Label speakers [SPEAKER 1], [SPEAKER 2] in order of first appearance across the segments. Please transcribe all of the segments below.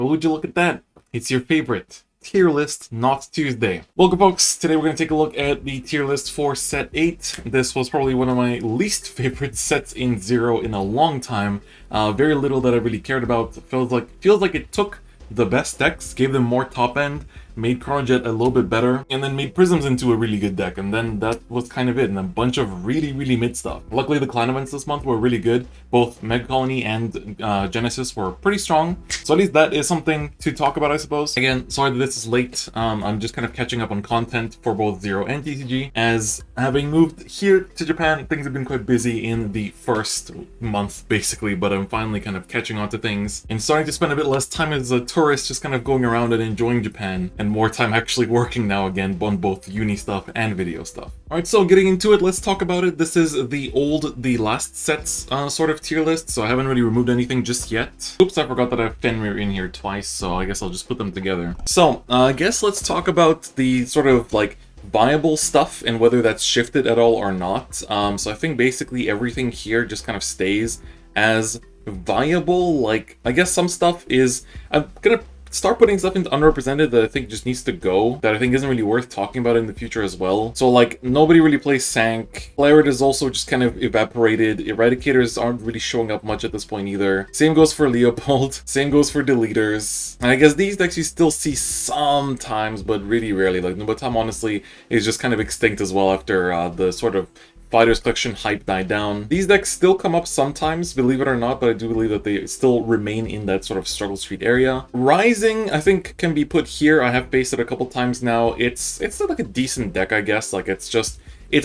[SPEAKER 1] But would you look at that? It's your favorite tier list, not Tuesday. Welcome, folks. Today we're going to take a look at the tier list for set 8. This was probably one of my least favorite sets in Zero in a long time. Very little that I really cared about. Feels like it took the best decks, gave them more top end, made Chronojet a little bit better, and then made Prisms into a really good deck, and then that was kind of it, and a bunch of really mid stuff. Luckily, the clan events this month were really good. Both Mega Colony and Genesis were pretty strong, so at least that is something to talk about, I suppose. Again, sorry that this is late. I'm just kind of catching up on content for both Zero and TCG, as having moved here to Japan, things have been quite busy in the first month, basically, but I'm finally kind of catching on to things, and starting to spend a bit less time as a tourist, just kind of going around and enjoying Japan, and more time actually working now again on both uni stuff and video stuff. Alright, so getting into it, let's talk about it. This is the last set's sort of tier list, so I haven't really removed anything just yet. Oops, I forgot that I have Fenrir in here twice, so I guess I'll just put them together. So, I guess let's talk about the sort of like viable stuff and whether that's shifted at all or not. So I think basically everything here just kind of stays as viable. Like, I guess some stuff is, I'm gonna start putting stuff into unrepresented that I think just needs to go, that I think isn't really worth talking about in the future as well. So like, nobody really plays Sank. Claret is also just kind of evaporated. Eradicators aren't really showing up much at this point either. Same goes for Leopold. Same goes for Deleters. And I guess these decks you still see sometimes, but really rarely. Like Nubatam honestly is just kind of extinct as well after the sort of Fighters Collection hype died down. These decks still come up sometimes, believe it or not, but I do believe that they still remain in that sort of struggle street area. Rising, I think, can be put here. I have faced it a couple times now. It's like a decent deck, I guess. Like, it's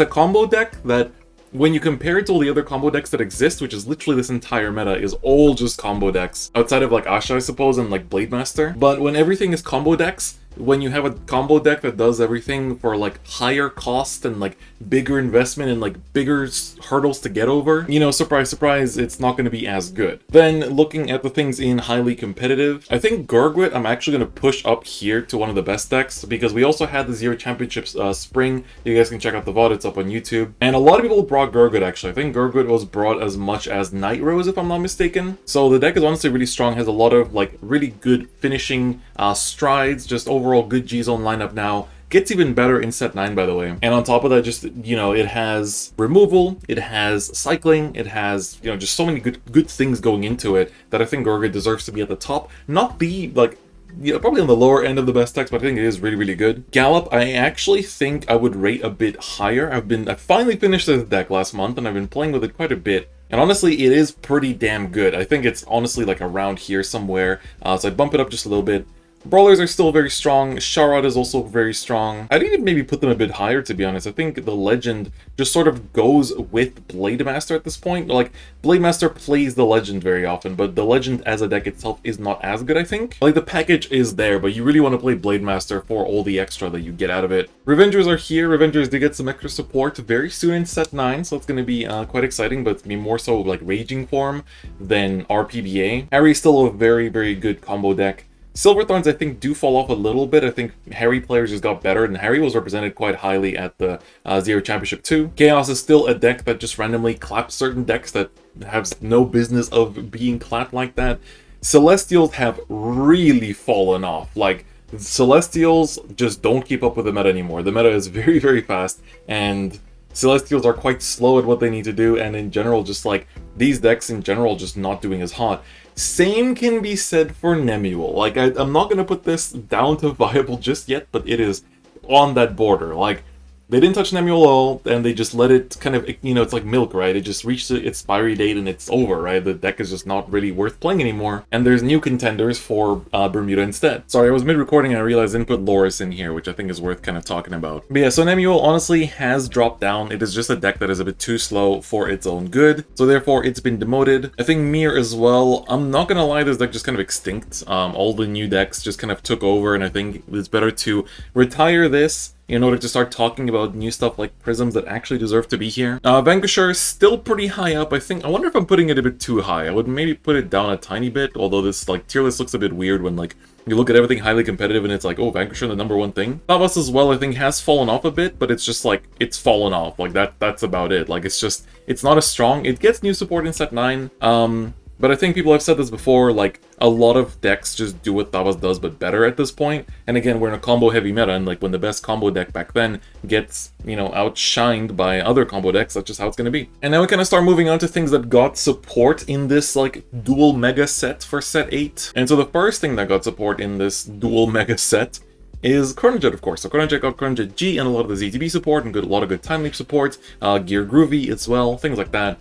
[SPEAKER 1] a combo deck that, when you compare it to all the other combo decks that exist, which is literally this entire meta, is all just combo decks. Outside of like Asha, I suppose, and like Blade Master. But when everything is combo decks, when you have a combo deck that does everything for like higher cost and like bigger investment and like bigger hurdles to get over, you know, surprise, surprise, it's not going to be as good. Then looking at the things in highly competitive, I think Gurgwit I'm actually going to push up here to one of the best decks, because we also had the Zero Championships spring. You guys can check out the VOD, it's up on YouTube. And a lot of people brought Gurgwit actually. I think Gurgwit was brought as much as Night Rose, if I'm not mistaken. So the deck is honestly really strong, has a lot of like really good finishing strides, just overall good G-Zone lineup now. Gets even better in set 9, by the way. And on top of that, just, you know, it has removal, it has cycling, it has, you know, just so many good things going into it that I think Gurgwit deserves to be at the top. Not the, like, you know, probably on the lower end of the best decks, but I think it is really good. Gallop, I actually think I would rate a bit higher. I finally finished this deck last month, and I've been playing with it quite a bit. And honestly, it is pretty damn good. I think it's honestly like around here somewhere. So I'd bump it up just a little bit. Brawlers are still very strong. Sharad is also very strong. I'd even maybe put them a bit higher, to be honest. I think the Legend just sort of goes with Blade Master at this point. Like, Blade Master plays the Legend very often, but the Legend as a deck itself is not as good, I think. Like, the package is there, but you really want to play Blade Master for all the extra that you get out of it. Revengers are here. Revengers did get some extra support very soon in set 9, so it's going to be quite exciting, but it's going to be more so like Raging form than RPBA. Harry's still a very good combo deck. Silverthorns, I think, do fall off a little bit. I think Harry players just got better, and Harry was represented quite highly at the Zero Championship 2. Chaos is still a deck that just randomly claps certain decks that have no business of being clapped like that. Celestials have really fallen off. Like, Celestials just don't keep up with the meta anymore. The meta is very fast, and Celestials are quite slow at what they need to do, and in general, just like, these decks in general just not doing as hot. Same can be said for Nemuel. Like, I'm not going to put this down to viable just yet, but it is on that border. Like, they didn't touch Nemuel at all, and they just let it kind of, you know, it's like milk, right? It just reached its expiry date and it's over, right? The deck is just not really worth playing anymore. And there's new contenders for Bermuda instead. Sorry, I was mid-recording and I realized I didn't put Loris in here, which I think is worth kind of talking about. But yeah, so Nemuel honestly has dropped down. It is just a deck that is a bit too slow for its own good. So therefore, it's been demoted. I think Mir as well. I'm not gonna lie, this deck just kind of extinct. All the new decks just kind of took over, and I think it's better to retire this in order to start talking about new stuff like Prisms that actually deserve to be here. Vanquisher is still pretty high up, I think. I wonder if I'm putting it a bit too high. I would maybe put it down a tiny bit, although this like tier list looks a bit weird when like you look at everything highly competitive and it's like, oh, Vanquisher the #1 thing. Thavas as well, I think, has fallen off a bit, but it's just like, it's fallen off. Like that's about it. Like it's not as strong. It gets new support in set 9. But I think people have said this before, like, a lot of decks just do what Tavas does, but better at this point. And again, we're in a combo-heavy meta, and like when the best combo deck back then gets, you know, outshined by other combo decks, that's just how it's gonna be. And now we kind of start moving on to things that got support in this, like, dual mega set for set 8. And so the first thing that got support in this dual mega set is Chronojet, of course. So Chronojet got Chronojet G and a lot of the ZTB support, and a lot of good Time Leap support, Gear Groovy as well, things like that.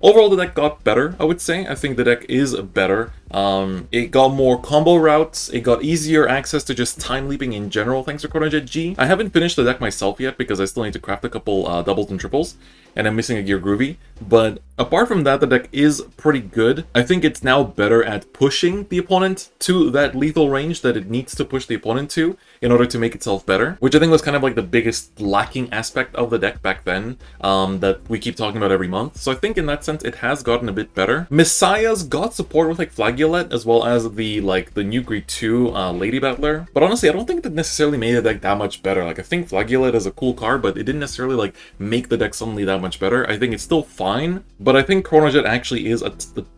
[SPEAKER 1] Overall, the deck got better, I would say. I think the deck is better. It got more combo routes, it got easier access to just time leaping in general thanks to Chronojet G. I haven't finished the deck myself yet because I still need to craft a couple doubles and triples, and I'm missing a Gear Groovy. But apart from that, the deck is pretty good. I think it's now better at pushing the opponent to that lethal range that it needs to push the opponent to in order to make itself better, which I think was kind of like the biggest lacking aspect of the deck back then, that we keep talking about every month. So I think in that sense, it has gotten a bit better. Messiah's got support with like Flageolet, as well as the new Greed 2 Lady Battler. But honestly, I don't think that necessarily made the deck that much better. Like, I think Flageolet is a cool card, but it didn't necessarily like make the deck suddenly that much better. I think it's still fine, but I think Chronojet actually is a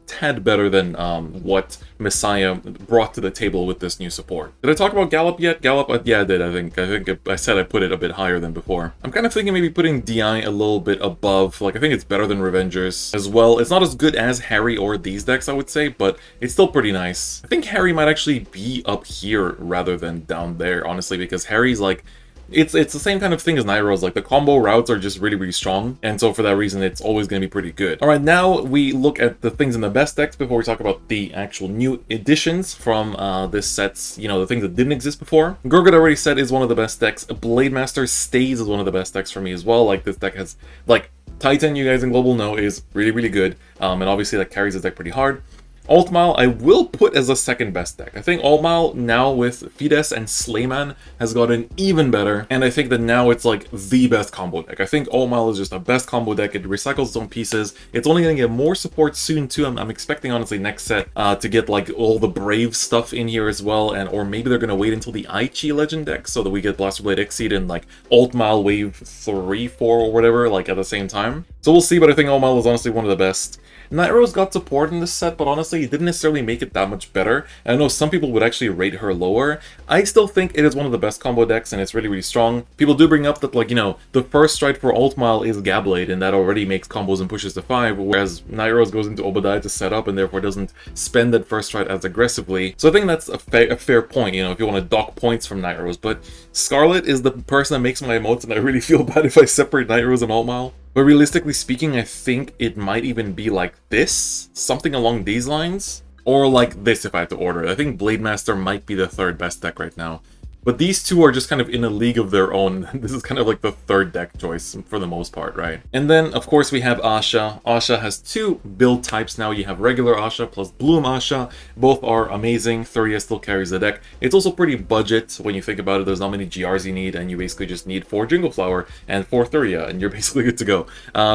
[SPEAKER 1] tad better than what Messiah brought to the table with this new support. Did I talk about Gallop yet? Gallop, yeah, I did. I think I said I put it a bit higher than before. I'm kind of thinking maybe putting DI a little bit above. Like, I think it's better than Revengers as well. It's not as good as Harry or these decks, I would say, but it's still pretty nice. I think Harry might actually be up here rather than down there, honestly, because Harry's like, it's the same kind of thing as Nairo's. Like, the combo routes are just really, really strong, and so for that reason, it's always going to be pretty good. Alright, now we look at the things in the best decks before we talk about the actual new additions from this set's, you know, the things that didn't exist before. Gurgit already said is one of the best decks. Blademaster stays as one of the best decks for me as well. Like, this deck has, like, Titan, you guys in Global know, is really, really good, and obviously that carries the deck pretty hard. Altmile, I will put as a second best deck. I think Altmile now with Fides and Slayman has gotten even better, and I think that now it's like the best combo deck. I think Altmile is just the best combo deck. It recycles its own pieces. It's only going to get more support soon too. I'm expecting, honestly, next set to get like all the Brave stuff in here as well, and or maybe they're going to wait until the Aichi Legend deck so that we get Blaster Blade Exceed and like Altmile Wave 3, 4 or whatever, like at the same time. So we'll see, but I think Altmile is honestly one of the best. Nairo's got support in this set, but honestly, it didn't necessarily make it that much better. And I know some people would actually rate her lower. I still think it is one of the best combo decks, and it's really, really strong. People do bring up that, like, you know, the first strike for Altmile is Gabblade, and that already makes combos and pushes to 5, whereas Nairo's goes into Obadiah to set up, and therefore doesn't spend that first strike as aggressively. So I think that's a fair point, you know, if you want to dock points from Nairo's. But Scarlet is the person that makes my emotes, and I really feel bad if I separate Nairo's and Altmile. But realistically speaking, I think it might even be like this, something along these lines, or like this if I had to order it. I think Blademaster might be the third best deck right now. But these two are just kind of in a league of their own. This is kind of like the third deck choice for the most part, right? And then, of course, we have Asha. Asha has two build types now. You have regular Asha plus Bloom Asha. Both are amazing. Thuria still carries the deck. It's also pretty budget when you think about it. There's not many GRs you need, and you basically just need 4 Jingle Flower and 4 Thuria, and you're basically good to go.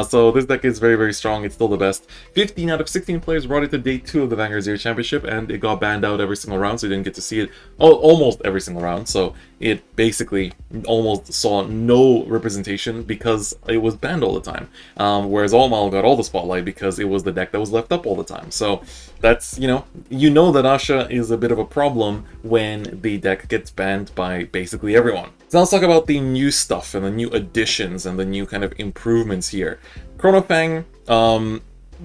[SPEAKER 1] So this deck is very, very strong. It's still the best. 15 out of 16 players brought it to day 2 of the Vanguard Zero Championship, and it got banned out every single round, so you didn't get to see it almost every single round. So it basically almost saw no representation because it was banned all the time. Whereas Altmile got all the spotlight because it was the deck that was left up all the time. So that's, you know that Asha is a bit of a problem when the deck gets banned by basically everyone. So let's talk about the new stuff and the new additions and the new kind of improvements here. Chronofang,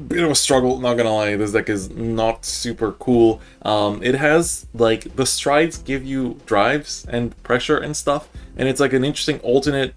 [SPEAKER 1] bit of a struggle, not gonna lie. This deck is not super cool. It has, like, the strides give you drives and pressure and stuff, and it's like an interesting alternate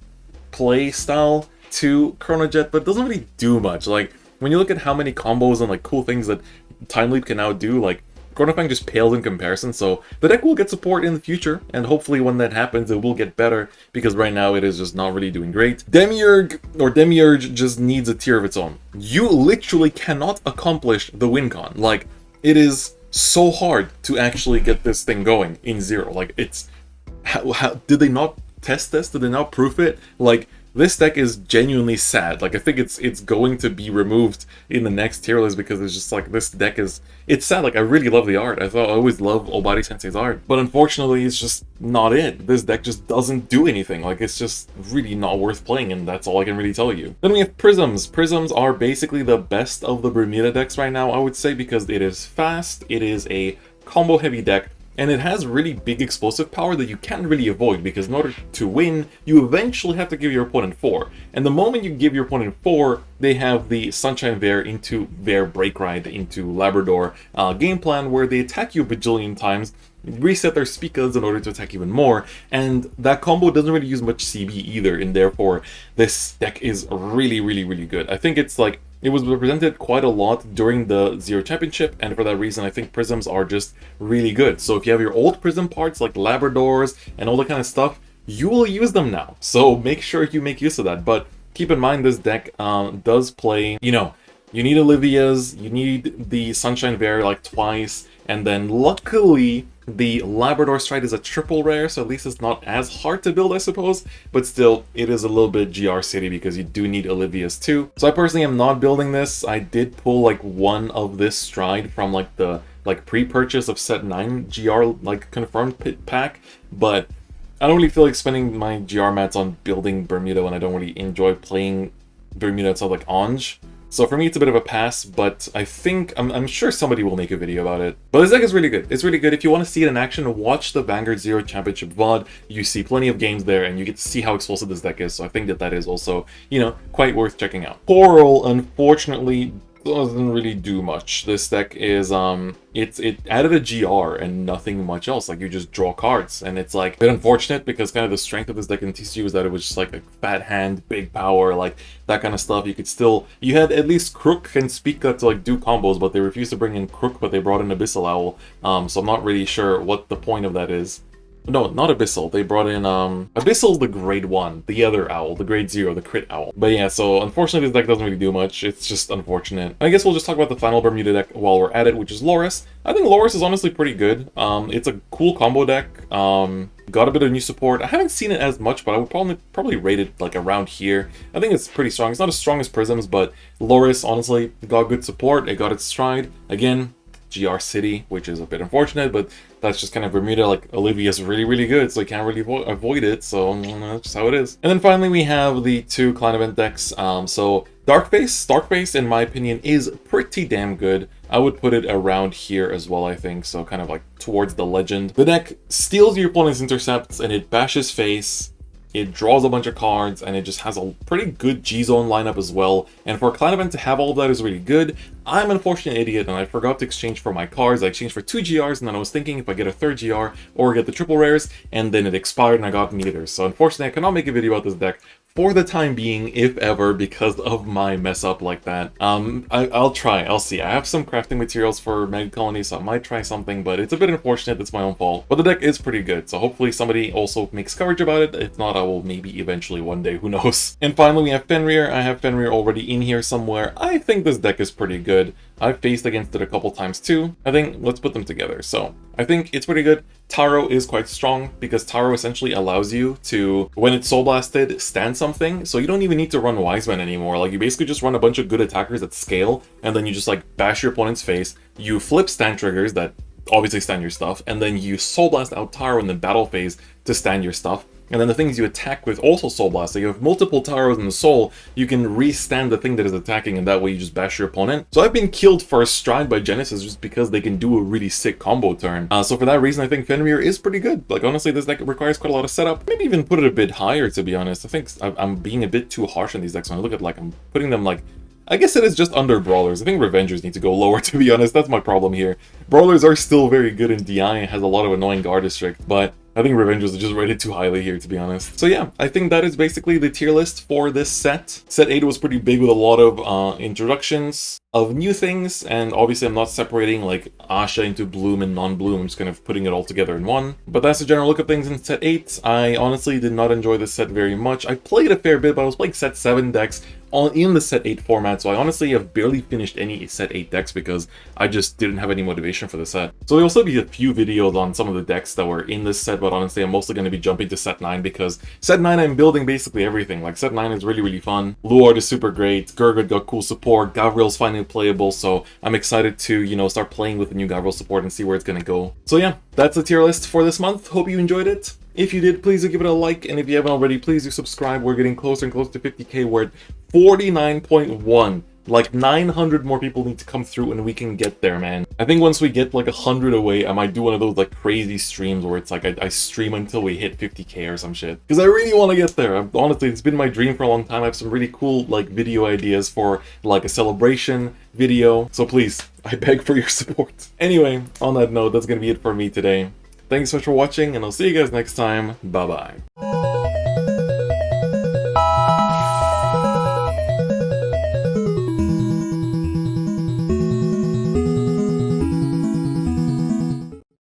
[SPEAKER 1] play style to Chronojet, but it doesn't really do much. Like, when you look at how many combos and like cool things that Time Leap can now do, like, Chronofang just pales in comparison, so the deck will get support in the future, and hopefully when that happens it will get better, because right now it is just not really doing great. Demiurge just needs a tier of its own. You literally cannot accomplish the win con. Like, it is so hard to actually get this thing going in Zero. Like, it's... How did they not test this? Did they not proof it? Like, this deck is genuinely sad. Like, I think it's going to be removed in the next tier list because it's just like, this deck is, it's sad. Like, I really love the art. I always love Obari Sensei's art, but unfortunately it's just not it. This deck just doesn't do anything. Like, it's just really not worth playing, and that's all I can really tell you. Then we have Prisms. Prisms are basically the best of the Bermuda decks right now, I would say, because it is fast, it is a combo heavy deck, and it has really big explosive power that you can't really avoid, because in order to win, you eventually have to give your opponent 4. And the moment you give your opponent 4, they have the Sunshine Bear into Bear Break Ride into Labrador game plan, where they attack you a bajillion times, reset their speakers in order to attack even more, and that combo doesn't really use much CB either, and therefore this deck is really, really, really good. I think it's like, it was represented quite a lot during the Zero Championship, and for that reason I think Prisms are just really good. So if you have your old Prism parts like Labradors and all that kind of stuff, you will use them now. So make sure you make use of that. But keep in mind, this deck does play, you know, you need Olivia's, you need the Sunshine Bear like twice, and then luckily the Labrador Stride is a triple rare, so at least it's not as hard to build, I suppose, but still, it is a little bit GR City because you do need Olivia's too. So I personally am not building this. I did pull like one of this Stride from like the pre-purchase of set 9 GR like confirmed pit pack, but I don't really feel like spending my GR mats on building Bermuda when I don't really enjoy playing Bermuda itself like Ange. So for me, it's a bit of a pass, but I think, I'm sure somebody will make a video about it. But this deck is really good. It's really good. If you want to see it in action, watch the Vanguard Zero Championship VOD. You see plenty of games there, and you get to see how explosive this deck is. So I think that is also, you know, quite worth checking out. Coral, unfortunately, doesn't really do much. This deck is, it added a GR and nothing much else. Like, you just draw cards, and it's like a bit unfortunate because kind of the strength of this deck in TCU is that it was just like a fat hand, big power, like that kind of stuff. You could still, you had at least Crook and Speaka to like do combos, but they refused to bring in Crook, but they brought in Abyssal Owl. So I'm not really sure what the point of that is. No, not Abyssal. They brought in, Abyssal's the grade 1, the other owl, the grade 0, the crit owl. But yeah, so unfortunately this deck doesn't really do much. It's just unfortunate. I guess we'll just talk about the final Bermuda deck while we're at it, which is Loris. I think Loris is honestly pretty good. It's a cool combo deck. Got a bit of new support. I haven't seen it as much, but I would probably rate it like around here. I think it's pretty strong. It's not as strong as Prisms, but Loris honestly got good support. It got its Stride. Again, GR City, which is a bit unfortunate, but that's just kind of Bermuda. Like, Olivia's really, really good, so you can't really avoid it, so that's just how it is. And then finally we have the 2 Clan Event decks. So Darkface, in my opinion, is pretty damn good. I would put it around here as well, I think, so kind of like towards the Legend. The deck steals your opponent's intercepts, and it bashes face. It draws a bunch of cards, and it just has a pretty good G-Zone lineup as well. And for a Clan Event to have all of that is really good. I'm an unfortunate idiot, and I forgot to exchange for my cards. I exchanged for 2 GRs, and then I was thinking if I get a 3rd GR, or get the triple rares, and then it expired and I got neither. So unfortunately, I cannot make a video about this deck for the time being, if ever, because of my mess up like that. I'll try, I'll see. I have some crafting materials for Mega Colony, so I might try something, but it's a bit unfortunate, it's my own fault. But the deck is pretty good, so hopefully somebody also makes coverage about it. If not, I will maybe eventually one day, who knows. And finally, we have Fenrir. I have Fenrir already in here somewhere. I think this deck is pretty good. I've faced against it a couple times too. I think, let's put them together. So, I think it's pretty good. Taro is quite strong, because Taro essentially allows you to, when it's Soul Blasted, stand something, so you don't even need to run Wiseman anymore. Like, you basically just run a bunch of good attackers at scale, and then you just like bash your opponent's face, you flip stand triggers that obviously stand your stuff, and then you Soul Blast out Taro in the battle phase to stand your stuff. And then the things you attack with also Soul Blast. So you have multiple Taros in the Soul, you can re-stand the thing that is attacking, and that way you just bash your opponent. So I've been killed first Stride by Genesis just because they can do a really sick combo turn. So for that reason, I think Fenrir is pretty good. Like, honestly, this deck requires quite a lot of setup. Maybe even put it a bit higher, to be honest. I think I'm being a bit too harsh on these decks when I look at, like, I'm putting them, like, I guess it is just under Brawlers. I think Revengers need to go lower, to be honest. That's my problem here. Brawlers are still very good in DI and has a lot of annoying guard district, but I think Revengers are just rated too highly here, to be honest. So yeah, I think that is basically the tier list for this set. Set 8 was pretty big with a lot of introductions of new things, and obviously I'm not separating like Asha into Bloom and non-Bloom, I'm just kind of putting it all together in one. But that's the general look of things in set 8. I honestly did not enjoy this set very much. I played a fair bit, but I was playing set 7 decks in the set 8 format, so I honestly have barely finished any set 8 decks because I just didn't have any motivation for the set. So there'll still be a few videos on some of the decks that were in this set, but honestly I'm mostly going to be jumping to set 9 because set 9 I'm building basically everything. Like set 9 is really fun. Luard is super great, Gurgud got cool support, Gavriel's finally playable, so I'm excited to, you know, start playing with the new Gavriel support and see where it's going to go. So yeah, that's the tier list for this month. Hope you enjoyed it. If you did, please do give it a like, and if you haven't already, please do subscribe. We're getting closer and closer to 50k. We're at 49.1. Like 900 more people need to come through and we can get there, man. I think once we get like 100 away, I might do one of those like crazy streams where it's like I stream until we hit 50k or some shit. Because I really want to get there. Honestly, it's been my dream for a long time. I have some really cool like video ideas for like a celebration video. So please, I beg for your support. Anyway, on that note, that's going to be it for me today. Thanks so much for watching, and I'll see you guys next time. Bye-bye.